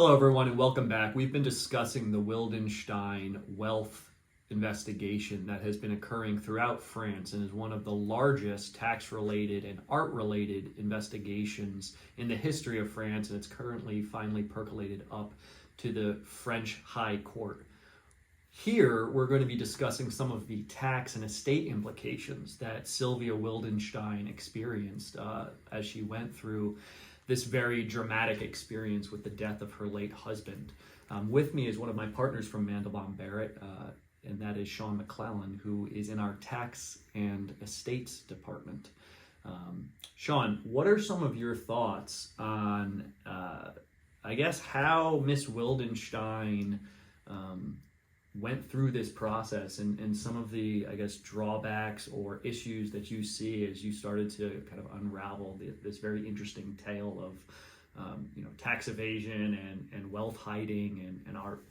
Hello, everyone, and welcome back. We've been discussing the Wildenstein wealth investigation that has been occurring throughout France and is one of the largest tax-related and art-related investigations in the history of France, and it's currently finally percolated up to the French High Court. Here, we're going to be discussing some of the tax and estate implications that Sylvia Wildenstein experienced as she went through this very dramatic experience with the death of her late husband. With me is one of my partners from Mandelbaum Barrett, and that is Shawn McClelland, who is in our tax and estates department. Shawn, what are some of your thoughts on, how Miss Wildenstein went through this process and some of the, drawbacks or issues that you see as you started to kind of unravel this very interesting tale of, tax evasion and wealth hiding and art?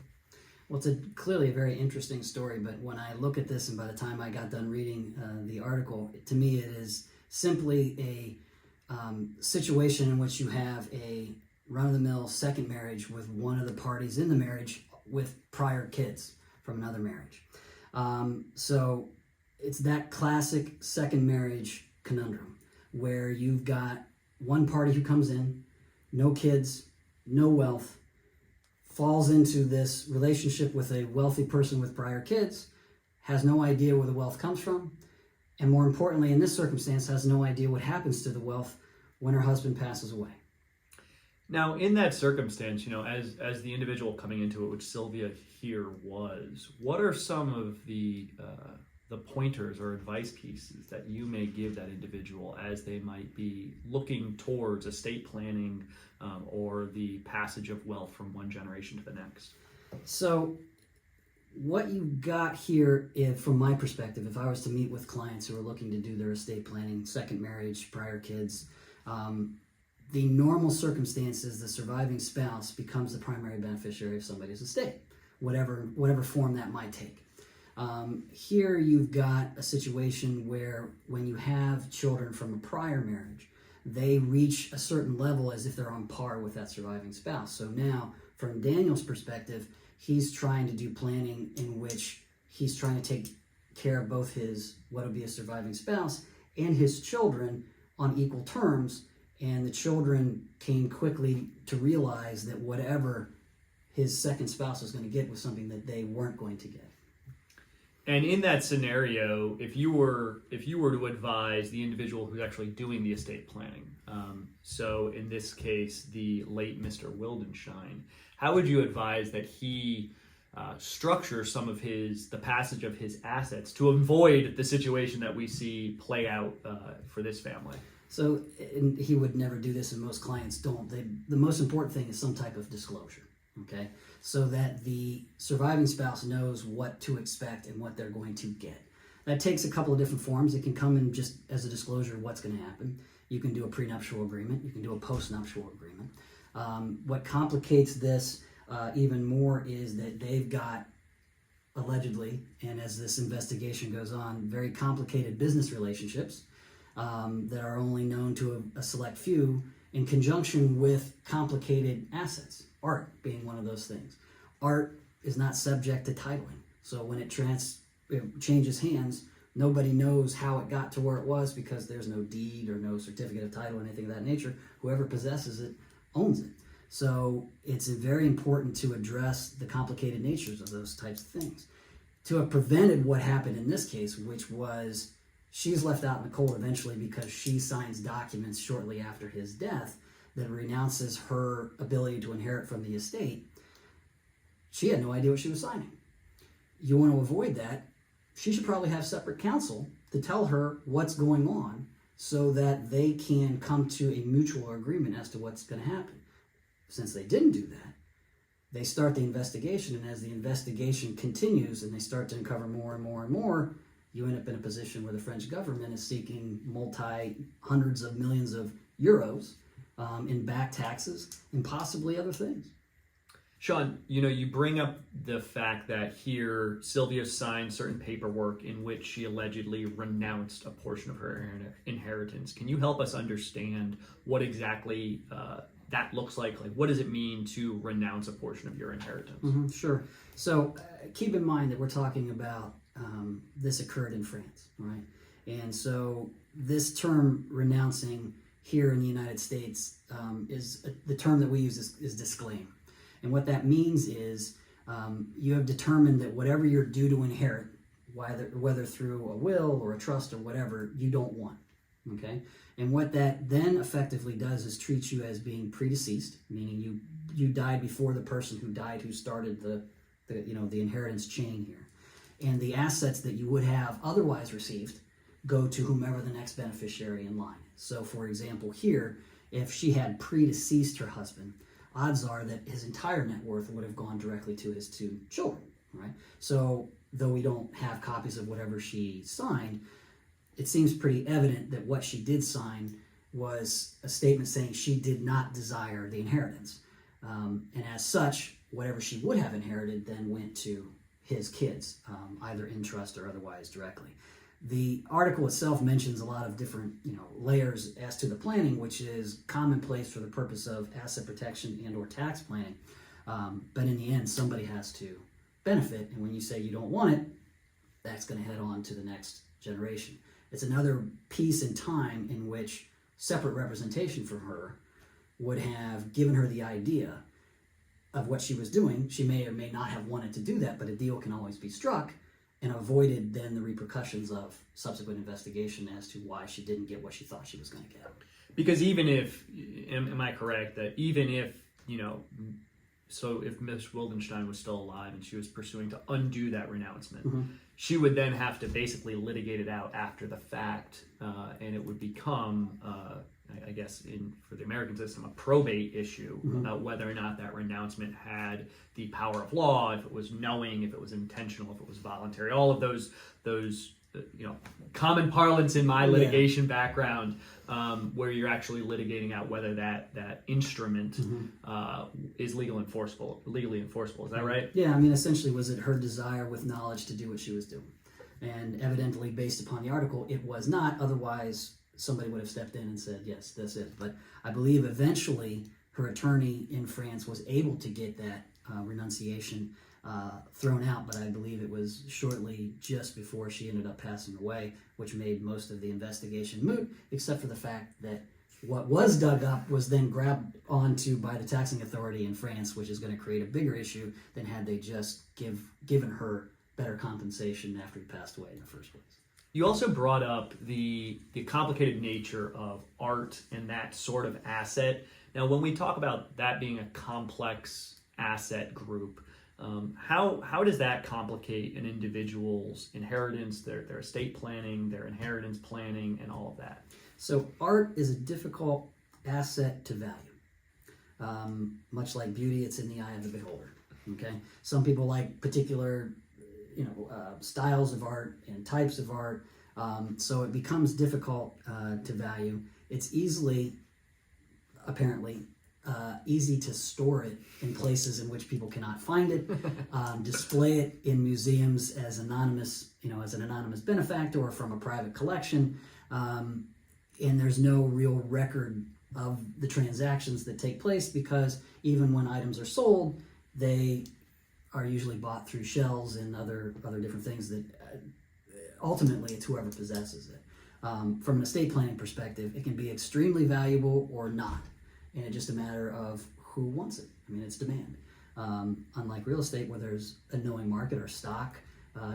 Well, it's clearly a very interesting story, but when I look at this and by the time I got done reading the article, to me it is simply a situation in which you have a run-of-the-mill second marriage with one of the parties in the marriage with prior kids from another marriage. So it's that classic second marriage conundrum where you've got one party who comes in, no kids, no wealth, falls into this relationship with a wealthy person with prior kids, has no idea where the wealth comes from, and more importantly, in this circumstance, has no idea what happens to the wealth when her husband passes away. Now, in that circumstance, as the individual coming into it, which Sylvia here was, what are some of the pointers or advice pieces that you may give that individual as they might be looking towards estate planning or the passage of wealth from one generation to the next? So what you got here, from my perspective, if I was to meet with clients who are looking to do their estate planning, second marriage, prior kids, the normal circumstances, the surviving spouse becomes the primary beneficiary of somebody's estate, whatever form that might take. Here you've got a situation where when you have children from a prior marriage, they reach a certain level as if they're on par with that surviving spouse. So now, from Daniel's perspective, he's trying to do planning in which he's trying to take care of both his, what would be a surviving spouse, and his children on equal terms. And the children came quickly to realize that whatever his second spouse was going to get was something that they weren't going to get. And in that scenario, if you were to advise the individual who's actually doing the estate planning, so in this case, the late Mr. Wildenstein, how would you advise that he structure some of the passage of his assets to avoid the situation that we see play out for this family? So, and he would never do this, and most clients don't. The most important thing is some type of disclosure, okay? So that the surviving spouse knows what to expect and what they're going to get. That takes a couple of different forms. It can come in just as a disclosure of what's going to happen. You can do a prenuptial agreement. You can do a postnuptial agreement. What complicates this even more is that they've got, allegedly, and as this investigation goes on, very complicated business relationships that are only known to a select few, in conjunction with complicated assets, art being one of those things. Art is not subject to titling. So when it changes hands, nobody knows how it got to where it was because there's no deed or no certificate of title or anything of that nature. Whoever possesses it owns it. So it's very important to address the complicated natures of those types of things. To have prevented what happened in this case, which was she's left out in the cold eventually because she signs documents shortly after his death that renounces her ability to inherit from the estate. She had no idea what she was signing. You want to avoid that, she should probably have separate counsel to tell her what's going on so that they can come to a mutual agreement as to what's going to happen. Since they didn't do that, they start the investigation, and as the investigation continues and they start to uncover more and more and more, you end up in a position where the French government is seeking hundreds of millions of euros in back taxes and possibly other things. Shawn, you bring up the fact that here Sylvia signed certain paperwork in which she allegedly renounced a portion of her inheritance. Can you help us understand what exactly that looks like what does it mean to renounce a portion of your inheritance? Sure. So keep in mind that we're talking about this occurred in France, right? And so this term renouncing here in the United States is the term that we use is disclaim. And what that means is you have determined that whatever you're due to inherit, whether through a will or a trust or whatever, you don't want. Okay? And what that then effectively does is treat you as being predeceased, meaning you died before the person who died who started the inheritance chain here. And the assets that you would have otherwise received go to whomever the next beneficiary in line is. So for example here, if she had predeceased her husband, odds are that his entire net worth would have gone directly to his 2 children, right? So though we don't have copies of whatever she signed, it seems pretty evident that what she did sign was a statement saying she did not desire the inheritance. And as such, whatever she would have inherited then went to his kids, either in trust or otherwise directly. The article itself mentions a lot of different layers as to the planning, which is commonplace for the purpose of asset protection and or tax planning. But in the end, somebody has to benefit. And when you say you don't want it, that's going to head on to the next generation. It's another piece in time in which separate representation from her would have given her the idea of what she was doing. She may or may not have wanted to do that, but a deal can always be struck and avoided then the repercussions of subsequent investigation as to why she didn't get what she thought she was going to get. Because even if, am I correct that even if, so if Miss Wildenstein was still alive and she was pursuing to undo that renouncement, she would then have to basically litigate it out after the fact, and it would become, I guess, for the American system, a probate issue about whether or not that renouncement had the power of law, if it was knowing, if it was intentional, if it was voluntary, all of those common parlance in my litigation background, where you're actually litigating out whether that instrument is legally enforceable. Is that right? Yeah, I mean, essentially, was it her desire with knowledge to do what she was doing? And evidently, based upon the article, it was not. Otherwise, somebody would have stepped in and said, yes, that's it. But I believe eventually her attorney in France was able to get that renunciation thrown out, but I believe it was shortly just before she ended up passing away, which made most of the investigation moot, except for the fact that what was dug up was then grabbed onto by the taxing authority in France, which is going to create a bigger issue than had they just given her better compensation after he passed away in the first place. You also brought up the complicated nature of art and that sort of asset. Now, when we talk about that being a complex asset group, how does that complicate an individual's inheritance, their estate planning, their inheritance planning, and all of that? So art is a difficult asset to value. Much like beauty, it's in the eye of the beholder. Okay, some people like particular styles of art and types of art, so it becomes difficult to value. It's apparently easy to store it in places in which people cannot find it, display it in museums as an anonymous benefactor or from a private collection, and there's no real record of the transactions that take place, because even when items are sold, they are usually bought through shells and other different things that ultimately it's whoever possesses it. From an estate planning perspective, it can be extremely valuable or not, and it's just a matter of who wants it. I mean, it's demand. Unlike real estate, where there's a knowing market or stock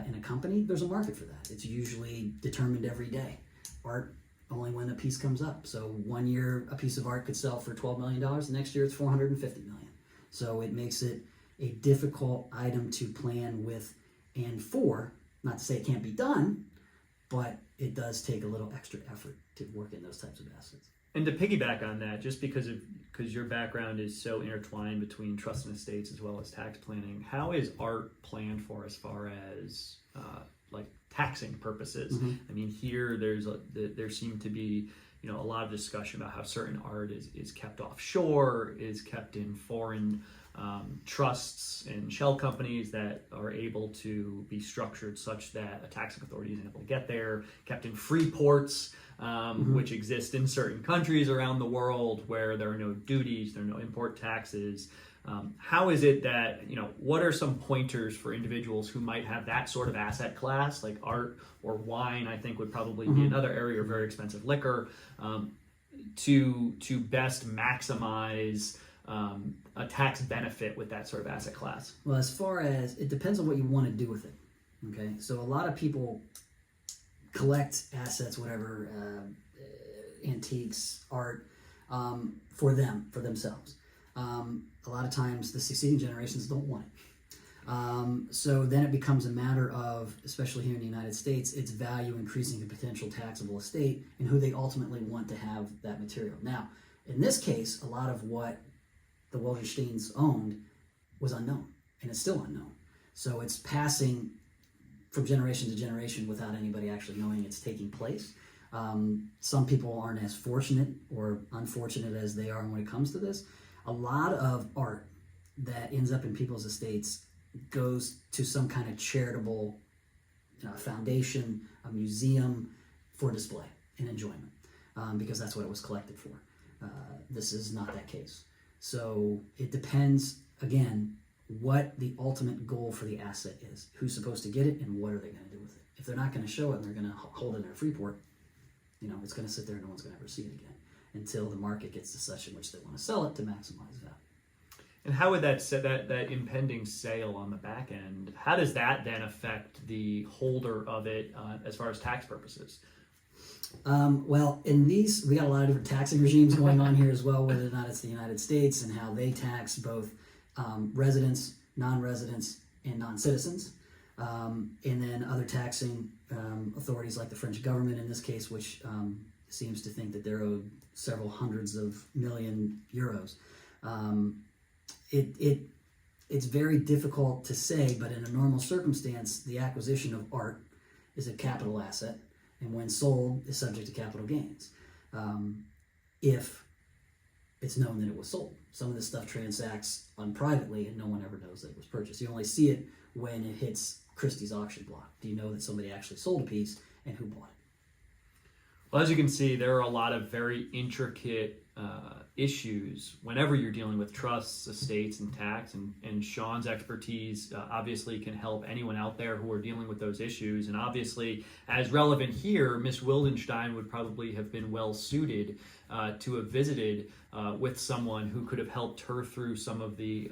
in a company, there's a market for that. It's usually determined every day. Art, only when a piece comes up. So 1 year a piece of art could sell for $12 million, the next year it's $450 million. So it makes it a difficult item to plan with and for. Not to say it can't be done, but it does take a little extra effort to work in those types of assets. And to piggyback on that, just because your background is so intertwined between trust and estates as well as tax planning, how is art planned for as far as like taxing purposes? I mean, here there seemed to be a lot of discussion about how certain art is kept offshore, is kept in foreign trusts and shell companies that are able to be structured such that a taxing authority is able to get there, kept in free ports, which exist in certain countries around the world where there are no duties, there are no import taxes. How is it that, what are some pointers for individuals who might have that sort of asset class, like art or wine, I think would probably be another area, or very expensive liquor, to best maximize a tax benefit with that sort of asset class? Well, as far as, it depends on what you want to do with it. Okay, so a lot of people collect assets, whatever, antiques, art, for themselves. A lot of times the succeeding generations don't want it. So then it becomes a matter of, especially here in the United States, its value increasing the potential taxable estate and who they ultimately want to have that material. Now, in this case, a lot of what the Wildensteins owned was unknown, and it's still unknown. So it's passing from generation to generation without anybody actually knowing it's taking place. Some people aren't as fortunate or unfortunate as they are when it comes to this. A lot of art that ends up in people's estates goes to some kind of charitable foundation, a museum, for display and enjoyment, because that's what it was collected for. This is not that case. So it depends, again, what the ultimate goal for the asset is, who's supposed to get it, and what are they going to do with it. If they're not going to show it and they're going to hold it in a free port, it's going to sit there and no one's going to ever see it again until the market gets to such in which they want to sell it to maximize value. And how would that impending sale on the back end, how does that then affect the holder of it as far as tax purposes? Well, in these, we got a lot of different taxing regimes going on here as well, whether or not it's the United States and how they tax both residents, non-residents, and non-citizens. And then other taxing authorities like the French government in this case, which seems to think that they're owed several hundreds of million euros. It's very difficult to say, but in a normal circumstance, the acquisition of art is a capital asset, and when sold is subject to capital gains if it's known that it was sold. Some of this stuff transacts unprivately and no one ever knows that it was purchased. You only see it when it hits Christie's auction block. Do you know that somebody actually sold a piece and who bought it? Well, as you can see, there are a lot of very intricate issues whenever you're dealing with trusts, estates, and tax, and Shawn's expertise obviously can help anyone out there who are dealing with those issues. And obviously, as relevant here, Miss Wildenstein would probably have been well suited to have visited with someone who could have helped her through some of the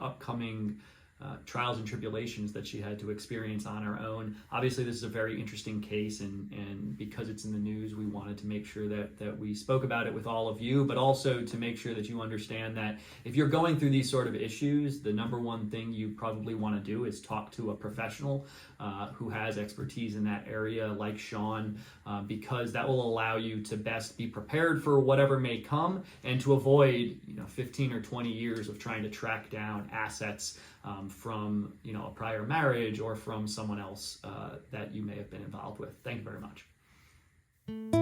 upcoming trials and tribulations that she had to experience on her own. Obviously, this is a very interesting case, and because it's in the news, we wanted to make sure that we spoke about it with all of you, but also to make sure that you understand that if you're going through these sort of issues, the number one thing you probably want to do is talk to a professional who has expertise in that area, like Shawn, because that will allow you to best be prepared for whatever may come and to avoid 15 or 20 years of trying to track down assets from a prior marriage or from someone else that you may have been involved with. Thank you very much.